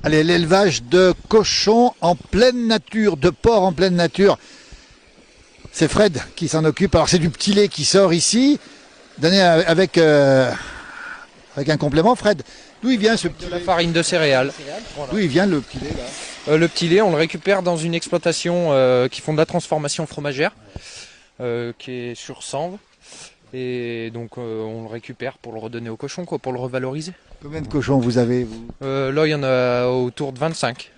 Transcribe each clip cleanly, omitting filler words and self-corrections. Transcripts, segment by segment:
Allez, l'élevage de cochons en pleine nature, de porcs en pleine nature. C'est Fred qui s'en occupe. Alors c'est du petit lait qui sort ici, donné avec un complément. Fred, d'où il vient ce petit De la lait? farine de céréales. Voilà. D'où il vient le petit lait là? Le petit lait, on le récupère dans une exploitation qui font de la transformation fromagère, qui est sur Sambre. Et donc on le récupère pour le redonner aux cochons, quoi, pour le revaloriser. Combien de cochons vous avez, vous? Là, il y en a autour de 25.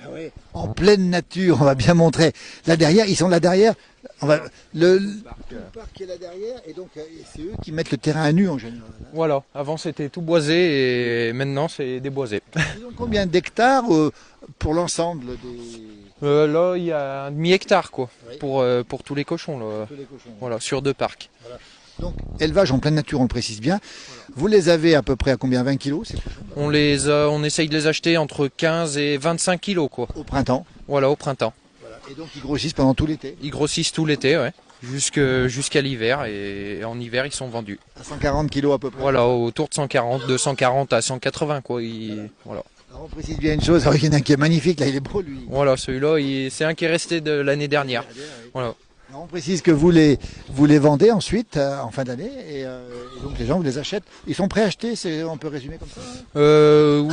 En pleine nature, on va bien montrer. Là derrière, ils sont là derrière. Le parc qui est là derrière, et donc c'est eux qui mettent le terrain à nu en général. Voilà, avant c'était tout boisé et maintenant c'est déboisé. Ils ont combien d'hectares pour l'ensemble des... Là, il y a un demi-hectare quoi, Oui. pour tous les cochons, là. tous les cochons? Voilà, sur 2 parcs. Donc, élevage en pleine nature, on le précise bien. Vous les avez à peu près à combien? 20 kilos ces cochons? On essaye de les acheter entre 15 et 25 kilos quoi. Au printemps. Voilà, au printemps. Et donc, ils grossissent pendant tout l'été. Ils grossissent tout l'été, ouais, jusqu'à l'hiver et en hiver ils sont vendus. À 140 kilos à peu près. Voilà, autour de 140, de 140 à 180 quoi. Voilà. Alors, on précise bien une chose. Alors, il y en a un qui est magnifique, là, il est beau, lui. Voilà, celui-là, c'est un qui est resté de l'année dernière. Voilà. Alors, on précise que vous les vendez ensuite, en fin d'année, et donc les gens vous les achètent. Ils sont préachetés, on peut résumer comme ça?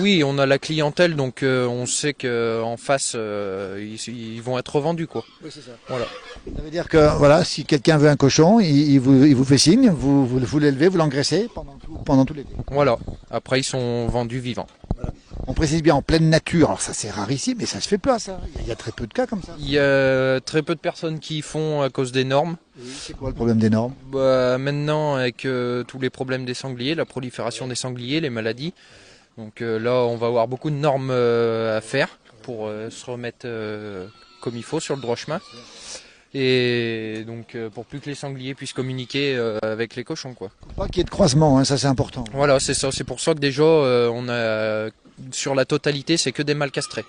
Oui, on a la clientèle, donc on sait qu'en face, ils vont être revendus, quoi. Oui, c'est ça. Voilà. Ça veut dire que voilà, si quelqu'un veut un cochon, il vous fait signe, vous l'élevez, vous l'engraissez pendant tout l'été. Voilà. Après, ils sont vendus vivants. On précise bien en pleine nature. Alors ça c'est rare ici, mais ça se fait pas ça. Il y a très peu de cas comme ça. Il y a très peu de personnes qui y font à cause des normes. Oui, c'est quoi le problème des normes? Bah, maintenant, avec tous les problèmes des sangliers, la prolifération des sangliers, les maladies. Donc là, on va avoir beaucoup de normes à faire pour se remettre comme il faut sur le droit chemin. Et donc pour plus que les sangliers puissent communiquer avec les cochons, quoi. Pas qu'il y ait de croisement, hein, ça c'est important. Voilà, c'est ça. C'est pour ça que déjà, on a sur la totalité, c'est que des mâles castrés.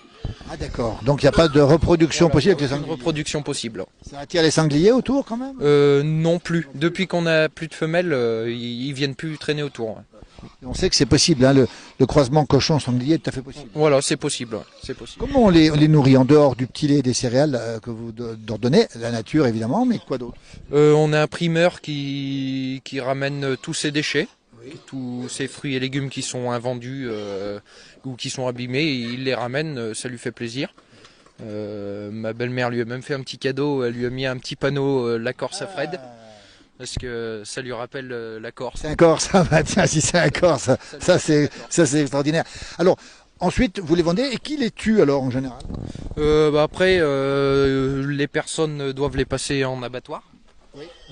Ah d'accord. Donc il n'y a pas de reproduction possible avec les Une sangliers. reproduction possible. Ça attire les sangliers autour quand même? Non plus. Depuis qu'on a plus de femelles, ils viennent plus traîner autour. Ouais. On sait que c'est possible, hein, le croisement cochon-sanglier est tout à fait possible. Voilà, c'est possible. Ouais. C'est possible. Comment on les nourrit en dehors du petit lait et des céréales que vous donnez? La nature évidemment, mais quoi d'autre? On a un primeur qui ramène tous ces déchets. Tous ces fruits et légumes qui sont invendus ou qui sont abîmés, il les ramène, ça lui fait plaisir. Ma belle-mère lui a même fait un petit cadeau, elle lui a mis un petit panneau La Corse à Fred, parce que ça lui rappelle la Corse. C'est un Corse, ah bah tiens, si c'est un Corse, ça c'est extraordinaire. Alors, ensuite, vous les vendez et qui les tue alors en général? Après, les personnes doivent les passer en abattoir,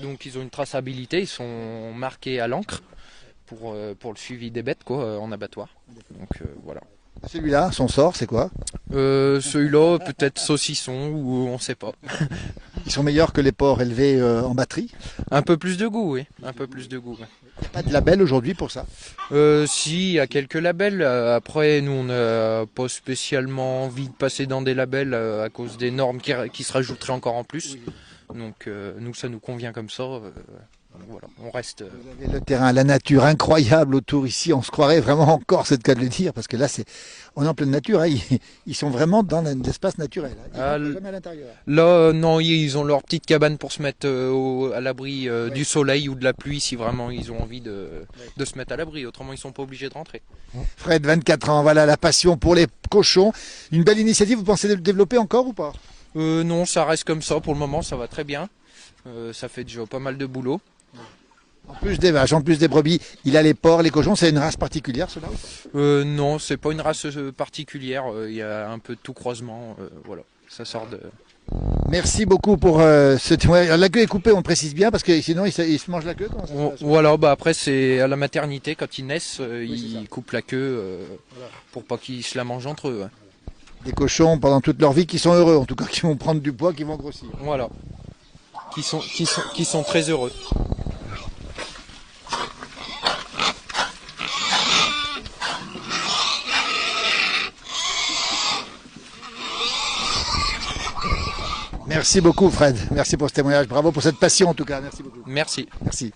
donc ils ont une traçabilité, ils sont marqués à l'encre pour le suivi des bêtes quoi, en abattoir. Donc voilà. Celui-là, son sort, c'est quoi? Celui-là, peut-être saucisson ou on sait pas. Ils sont meilleurs que les porcs élevés en batterie. Un peu plus de goût, oui. Un peu plus de goût. Ouais. Il n'y a pas de label aujourd'hui pour ça. Si, il y a quelques labels. Après, nous, on n'a pas spécialement envie de passer dans des labels à cause des normes qui se rajouteraient encore en plus. Donc, nous, ça nous convient comme ça. Voilà, on reste. Vous avez le terrain, la nature incroyable autour ici. On se croirait vraiment en Corse, c'est le cas de le dire, parce que là, on est en pleine nature. Hein, ils sont vraiment dans l'espace naturel. Hein. Ils rentrent jamais à l'intérieur. Là, non, ils ont leur petite cabane pour se mettre à l'abri du soleil ou de la pluie si vraiment ils ont envie de se mettre à l'abri. Autrement, ils sont pas obligés de rentrer. Fred, 24 ans, voilà la passion pour les cochons. Une belle initiative. Vous pensez le développer encore ou pas? Non, ça reste comme ça pour le moment. Ça va très bien. Ça fait déjà pas mal de boulot. En plus des vaches, en plus des brebis, il a les porcs, les cochons. C'est une race particulière, cela? Non, c'est pas une race particulière. Il y a un peu de tout croisement. Voilà, ça sort de. Merci beaucoup pour ce témoignage. La queue est coupée, on le précise bien, parce que sinon il se mange la queue. Comment ça se passe? Voilà, après c'est à la maternité quand ils naissent, ils coupent la queue pour pas qu'ils se la mangent entre eux. Ouais. Des cochons pendant toute leur vie qui sont heureux, en tout cas qui vont prendre du poids, qui vont grossir. Voilà, qui sont très heureux. Merci beaucoup Fred, merci pour ce témoignage, bravo pour cette passion en tout cas, merci beaucoup. Merci. Merci.